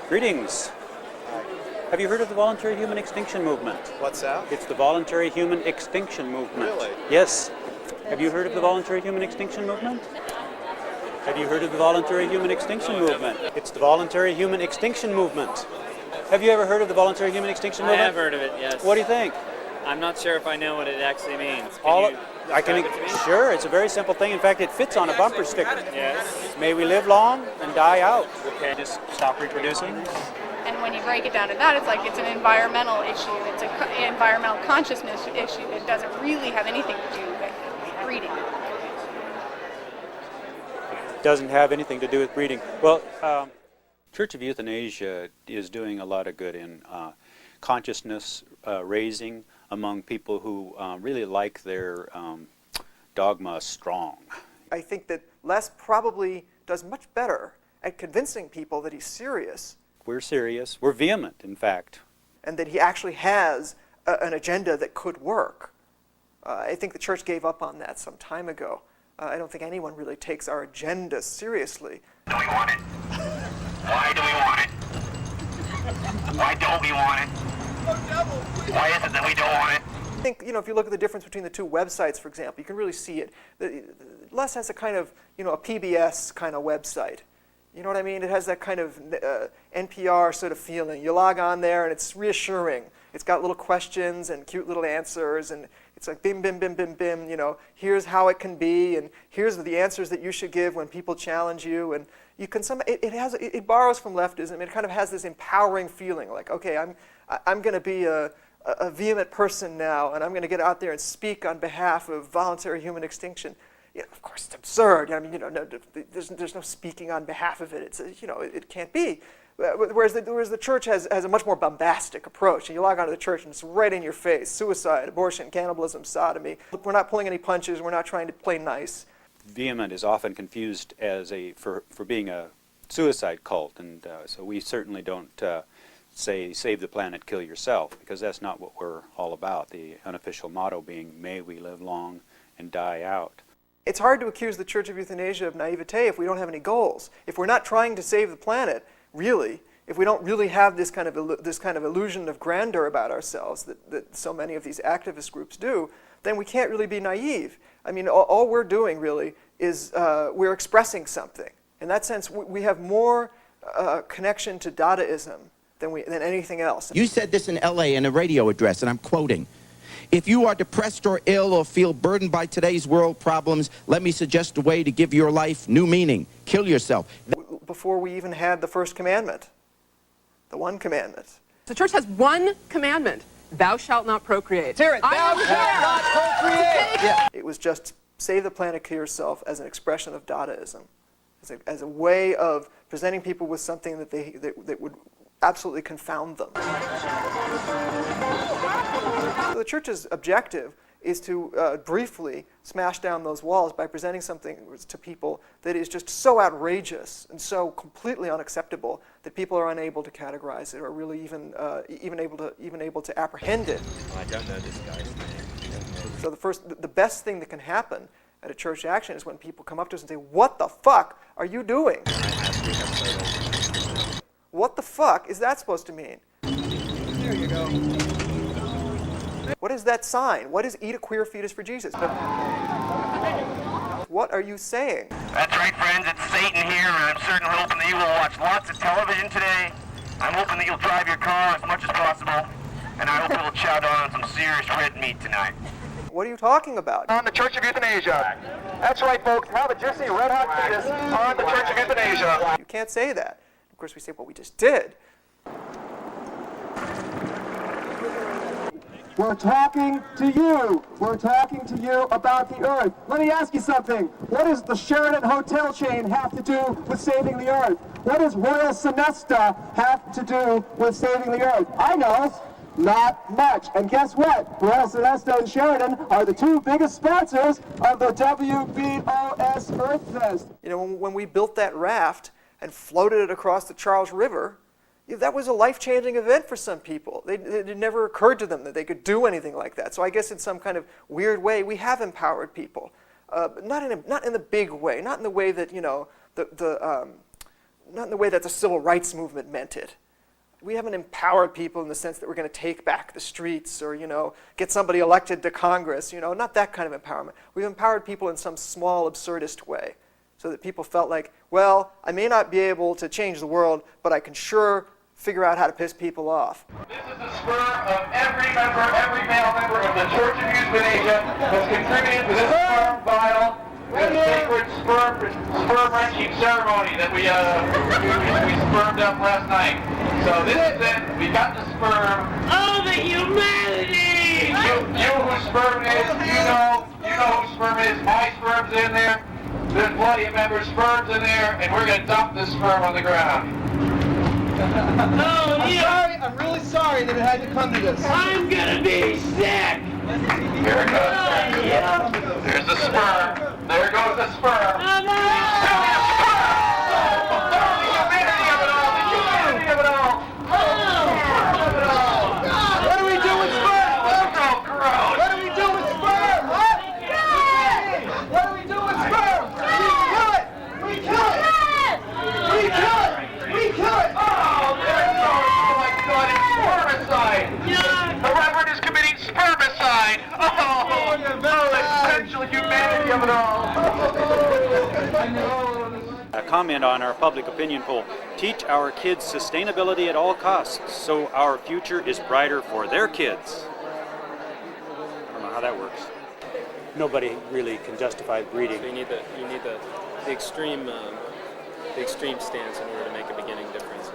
Greetings. Have you heard of the voluntary human extinction movement? What's that? It's the voluntary human extinction movement. Really? Yes. Have you heard of the voluntary human extinction movement? Have you heard of the voluntary human extinction movement? It's the voluntary human extinction movement. Have you ever heard of the voluntary human extinction movement? I have heard of it, yes. What do you think? I'm not sure if I know what it actually means. Sure, it's a very simple thing. In fact, it fits on a bumper sticker. Yes. May we live long and die out. Okay. Just stop reproducing. And when you break it down to that, it's like it's an environmental issue. It's an environmental consciousness issue that doesn't really have anything to do with breeding. Doesn't have anything to do with breeding. Well, Church of Euthanasia is doing a lot of good in consciousness raising among people who really like their dogma strong. I think that Les probably does much better at convincing people that he's serious. We're serious. We're vehement, in fact. And that he actually has an agenda that could work. I think the church gave up on that some time ago. I don't think anyone really takes our agenda seriously. Do we want it? Why do we want it? Why don't we want it? Why is it that we don't want it? I think, if you look at the difference between the two websites, for example, you can really see it. Les has a kind of, a PBS kind of website. You know what I mean? It has that kind of NPR sort of feeling. You log on there and it's reassuring. It's got little questions and cute little answers, and it's like bim, bim, bim, bim, bim, here's how it can be, and here's the answers that you should give when people challenge you. And you can it borrows from leftism. It kind of has this empowering feeling, like, okay, I'm going to be a vehement person now, and I'm going to get out there and speak on behalf of voluntary human extinction. Of course, it's absurd. There's no speaking on behalf of it. It can't be. Whereas the church has a much more bombastic approach. And you log onto the church and it's right in your face: suicide, abortion, cannibalism, sodomy. We're not pulling any punches. We're not trying to play nice. Vehement is often confused as for being a suicide cult, and so we certainly don't say save the planet, kill yourself, because that's not what we're all about. The unofficial motto being, may we live long and die out. It's hard to accuse the Church of Euthanasia of naivete if we don't have any goals. If we're not trying to save the planet, really, if we don't really have this kind of illusion of grandeur about ourselves that so many of these activist groups do, then we can't really be naive. I mean, all we're doing really is we're expressing something. In that sense, we have more connection to Dadaism than anything else. You said this in LA in a radio address, and I'm quoting: "If you are depressed or ill or feel burdened by today's world problems, let me suggest a way to give your life new meaning. Kill yourself." Before we even had the first commandment, the one commandment. The church has one commandment: thou shalt not procreate. Hear it, thou shalt not procreate! Yeah. It was just save the planet, kill yourself as an expression of Dadaism, as a way of presenting people with something that would absolutely confound them. So the church's objective is to briefly smash down those walls by presenting something to people that is just so outrageous and so completely unacceptable that people are unable to categorize it or really even able to apprehend it. I don't know this guy's name. So the best thing that can happen at a church action is when people come up to us and say, "What the fuck are you doing?" What the fuck is that supposed to mean? There you go. What is that sign? What is eat a queer fetus for Jesus? What are you saying? That's right, friends. It's Satan here, and I'm certainly hoping that you will watch lots of television today. I'm hoping that you'll drive your car as much as possible, and I hope you'll chow down on some serious red meat tonight. What are you talking about? On the Church of Euthanasia. That's right, folks. Have a juicy red hot fetus on the Church of Euthanasia. You can't say that. Of course, we say, well, we just did. We're talking to you. We're talking to you about the earth. Let me ask you something. What does the Sheraton hotel chain have to do with saving the earth? What does Royal Sonesta have to do with saving the earth? I know. Not much. And guess what? Royal Sonesta and Sheraton are the two biggest sponsors of the WBOS Earth Fest. When we built that raft and floated it across the Charles River, that was a life-changing event for some people. It never occurred to them that they could do anything like that. So I guess in some kind of weird way, we have empowered people. Not in the big way, not in the way that, not in the way that the civil rights movement meant it. We haven't empowered people in the sense that we're going to take back the streets or, get somebody elected to Congress, not that kind of empowerment. We've empowered people in some small, absurdist way so that people felt like, well, I may not be able to change the world, but I can sure figure out how to piss people off. This is the sperm of every male member of the Church of Euthanasia has contributed to this sperm vial, this sacred sperm-wrenching ceremony that we spermed up last night. So this is it. We got the sperm. Oh, the humanity! You whose sperm it is, you know whose sperm it is. My sperm's in there. There's plenty of members' sperms in there, and we're going to dump this sperm on the ground. I'm really sorry that it had to come to this. I'm gonna be sick! Here it goes. There's the sperm. There goes the sperm. The humanity of it all. The humanity of it all. What do we do with sperm? So gross. What do we do with sperm? What? What do we do with sperm? We kill it! We kill it! We kill it! Oh, there it goes. Oh my God, it's spermicide. The Reverend is committing spermicide. Oh, the essential humanity of it all. A comment on our public opinion poll. Teach our kids sustainability at all costs so our future is brighter for their kids. I don't know how that works. Nobody really can justify breeding. So you need the extreme stance in order to make a beginning difference.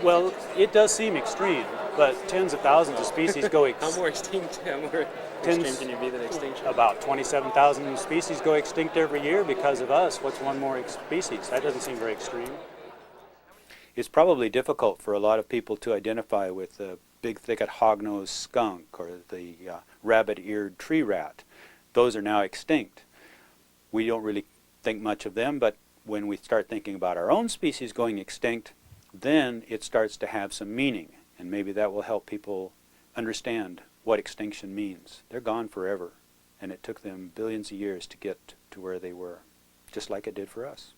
Well, it does seem extreme, but tens of thousands of species go How more extreme can you be than extinction? About 27,000 species go extinct every year because of us. What's one more species? That doesn't seem very extreme. It's probably difficult for a lot of people to identify with the big thicket hognose skunk or the rabbit-eared tree rat. Those are now extinct. We don't really think much of them, but when we start thinking about our own species going extinct, then it starts to have some meaning, and maybe that will help people understand what extinction means. They're gone forever, and it took them billions of years to get to where they were, just like it did for us.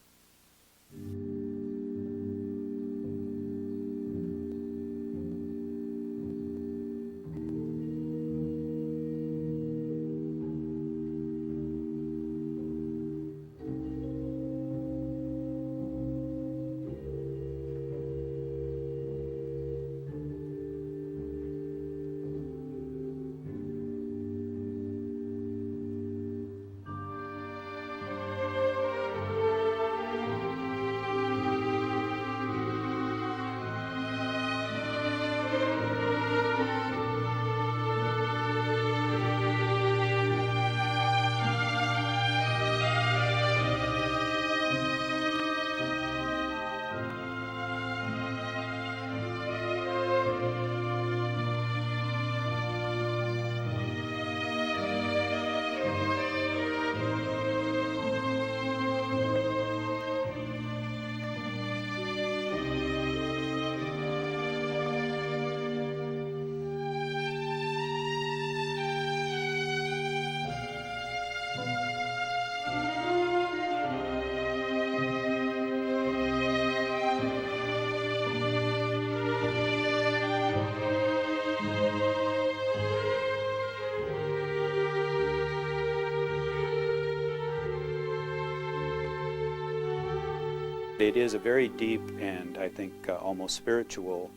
It is a very deep and I think almost spiritual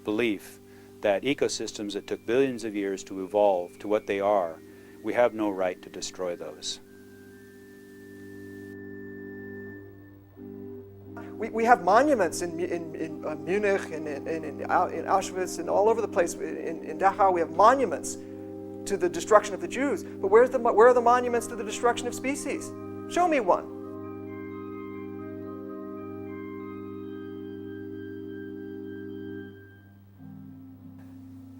belief that ecosystems that took billions of years to evolve to what they are, we have no right to destroy those. We have monuments in Munich and in Auschwitz and all over the place. In Dachau, we have monuments to the destruction of the Jews. But where are the monuments to the destruction of species? Show me one.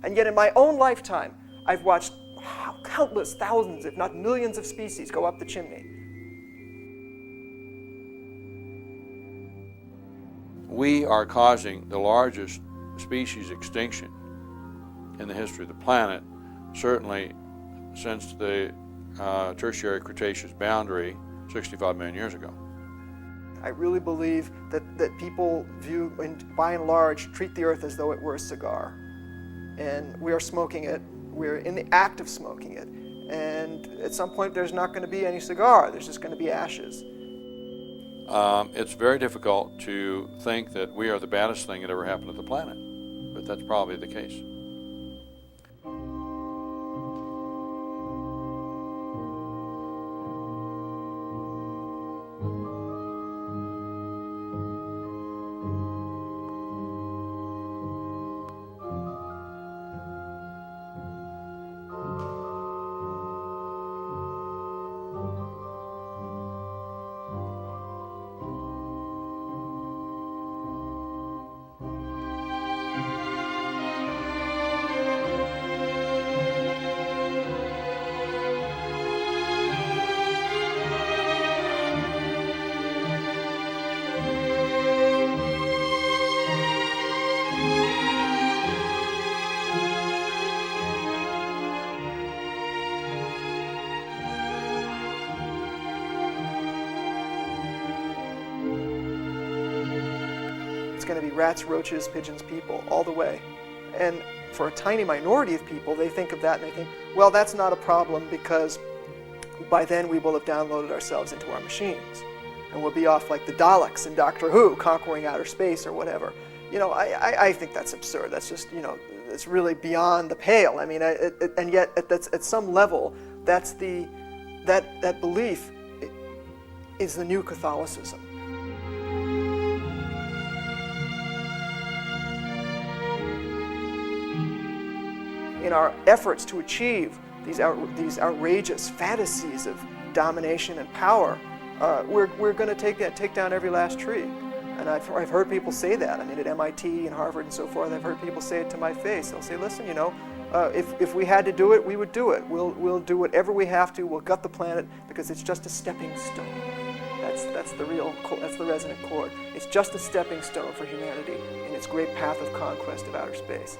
And yet in my own lifetime, I've watched countless thousands, if not millions of species go up the chimney. We are causing the largest species extinction in the history of the planet, certainly since the Tertiary Cretaceous boundary 65 million years ago. I really believe that people view, and by and large, treat the earth as though it were a cigar. And we are smoking it, we're in the act of smoking it. And at some point there's not going to be any cigar, there's just going to be ashes. It's very difficult to think that we are the baddest thing that ever happened to the planet, but that's probably the case. It's going to be rats, roaches, pigeons, people, all the way. And for a tiny minority of people, they think of that and they think, well, that's not a problem because by then we will have downloaded ourselves into our machines. And we'll be off like the Daleks in Doctor Who, conquering outer space or whatever. You know, I think that's absurd. That's just, you know, it's really beyond the pale. I mean, and yet at some level, that's that belief is the new Catholicism. In our efforts to achieve these outrageous fantasies of domination and power, we're going to take down every last tree. And I've heard people say that. I mean, at MIT and Harvard and so forth, I've heard people say it to my face. They'll say, listen, you know, if we had to do it, we would do it. We'll do whatever we have to. We'll gut the planet because it's just a stepping stone. That's the resonant chord. It's just a stepping stone for humanity in its great path of conquest of outer space.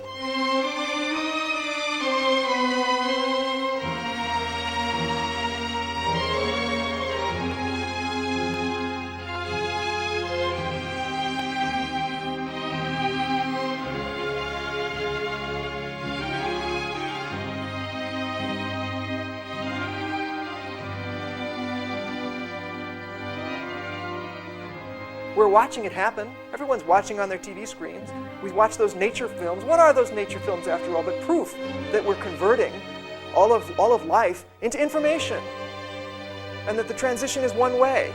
We're watching it happen. Everyone's watching on their TV screens. We watch those nature films. What are those nature films after all but proof that we're converting all of life into information, and that the transition is one way.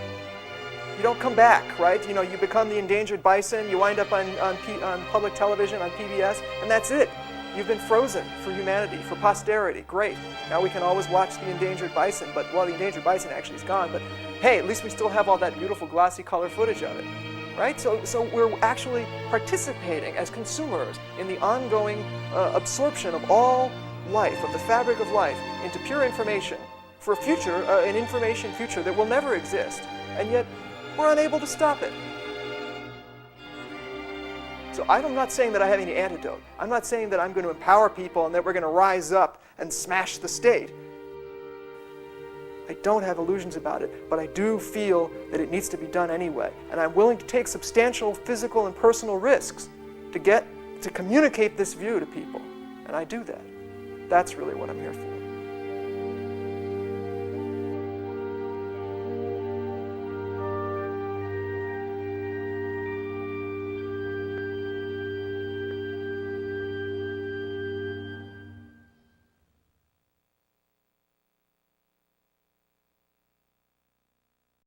You don't come back, right? You know, you become the endangered bison, you wind up on public television, on PBS, and that's it. You've been frozen for humanity, for posterity. Great. Now we can always watch the endangered bison, but, well, the endangered bison actually is gone, but hey, at least we still have all that beautiful glossy color footage of it, right? So we're actually participating as consumers in the ongoing absorption of all life, of the fabric of life, into pure information for a future, an information future that will never exist, and yet we're unable to stop it. So I'm not saying that I have any antidote. I'm not saying that I'm going to empower people and that we're going to rise up and smash the state. I don't have illusions about it, but I do feel that it needs to be done anyway. And I'm willing to take substantial physical and personal risks to communicate this view to people. And I do that. That's really what I'm here for.